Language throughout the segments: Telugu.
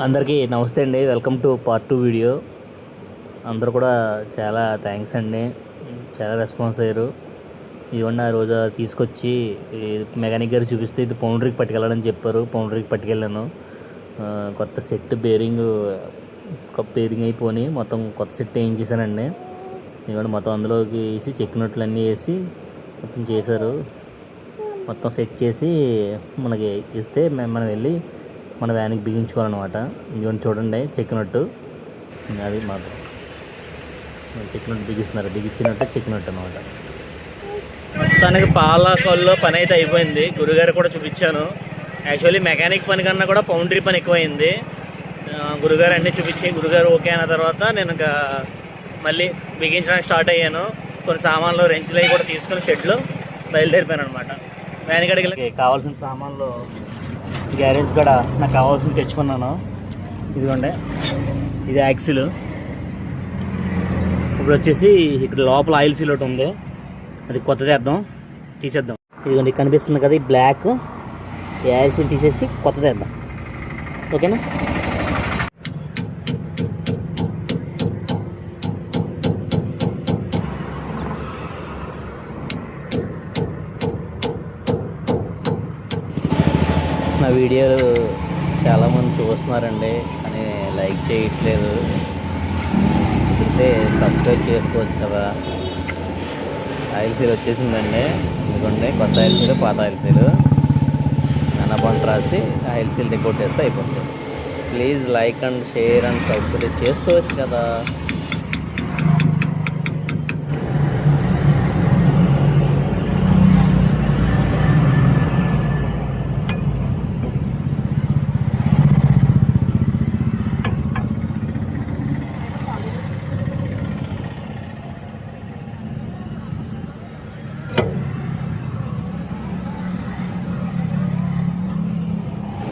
అందరికీ నమస్తే అండి. Welcome to part 2 video. అందరూ కూడా చాలా థ్యాంక్స్ అండి, చాలా రెస్పాన్స్ అయ్యారు. ఇవన్నీ ఆ రోజు తీసుకొచ్చి మెకానిక్ గారు చూపిస్తే ఇది పౌండరీకి పట్టుకెళ్ళాలని చెప్పారు. పౌండరీకి పట్టుకెళ్ళాను. కొత్త సెట్ బేరింగ్ అయిపోయి మొత్తం కొత్త సెట్ వేయించేసానండి. ఇవన్నీ మొత్తం అందులోకి వేసి చెక్కినట్లన్నీ వేసి మొత్తం చేశారు. మొత్తం సెట్ చేసి మనకి ఇస్తే మనం వెళ్ళి మన వ్యాన్కి బిగించుకోవాలన్నమాట. ఇవన్నీ చూడండి, చెక్కినట్టు అది మాత్రం చెక్కినట్టు బిగించినట్టు చెక్కినట్టు అనమాట. మొత్తానికి పాలకొల్లో పని అయితే అయిపోయింది. గురుగారు కూడా చూపించాను. యాక్చువల్లీ మెకానిక్ పని కన్నా కూడా పౌండరీ పని ఎక్కువైంది. గురుగారు అన్నీ చూపించి గురుగారు ఓకే అయిన తర్వాత నేను ఇంకా మళ్ళీ బిగించడానికి స్టార్ట్ అయ్యాను. కొన్ని సామాన్లు రెంచులు అవి కూడా తీసుకొని షెడ్లో బయలుదేరిపోయాను అనమాట. వ్యాన్ గడికి కావాల్సిన సామాన్లు గ్యారేజ్ కూడా నాకు కావాల్సింది తెచ్చుకున్నాను. ఇదిగోండి, ఇది యాక్సిల్. ఇప్పుడు వచ్చేసి ఇక్కడ లోపల ఆయిల్ సీల్ ఒకటి ఉంది, అది కొత్తది తీసేద్దాం. ఇదిగోండి కనిపిస్తుంది కదా, ఈ బ్లాక్ ఈ ఆయిల్ సీల్ తీసేసి కొత్తది వేద్దాం. ఓకేనా? నా వీడియోలు చాలామంది చూస్తున్నారండి, కానీ లైక్ చేయట్లేదు. అయితే సబ్స్క్రైబ్ చేసుకోవచ్చు కదా. ఆయిల్ సీల్ వచ్చేసిందండి. ఎందుకంటే కొత్త ఆయిల్ సీల్, పాత ఆయిల్ సీల్ అన్నబంట రాసి ఆయిల్ సీల్ రికార్డ్ చేస్తే అయిపోతుంది. Please like and share and subscribe చేసుకోవచ్చు కదా.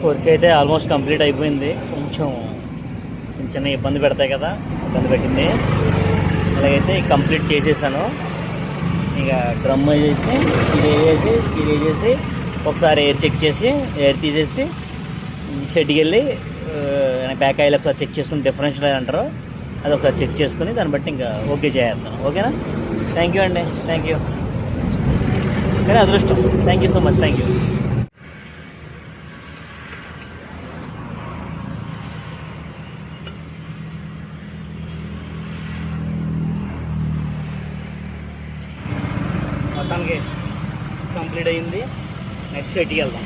వర్క్ అయితే ఆల్మోస్ట్ కంప్లీట్ అయిపోయింది. కొంచెం చిన్న ఇబ్బంది పెడతాయి కదా, ఇబ్బంది పెట్టింది. అలాగైతే కంప్లీట్ చేసేసాను. ఇక డ్రమ్ వేసేసి ఇది వేసేసి ఒకసారి ఎయిర్ చెక్ చేసి ఎయిర్ తీసేసి షెడ్కి వెళ్ళి బ్యాక్ ఆయిల్ ఒకసారి చెక్ చేసుకుని డిఫరెన్షియల్ ఆయిల్ అంటారు, అది ఒకసారి చెక్ చేసుకుని దాన్ని బట్టి ఇంకా ఓకే చేస్తాను. ఓకేనా? థ్యాంక్ యూ అండి, థ్యాంక్ యూ. కానీ అదృష్టం. Thank you so much, thank you. మొత్తానికి కంప్లీట్ అయింది. నెక్స్ట్ షెడ్కి వెళ్దాం.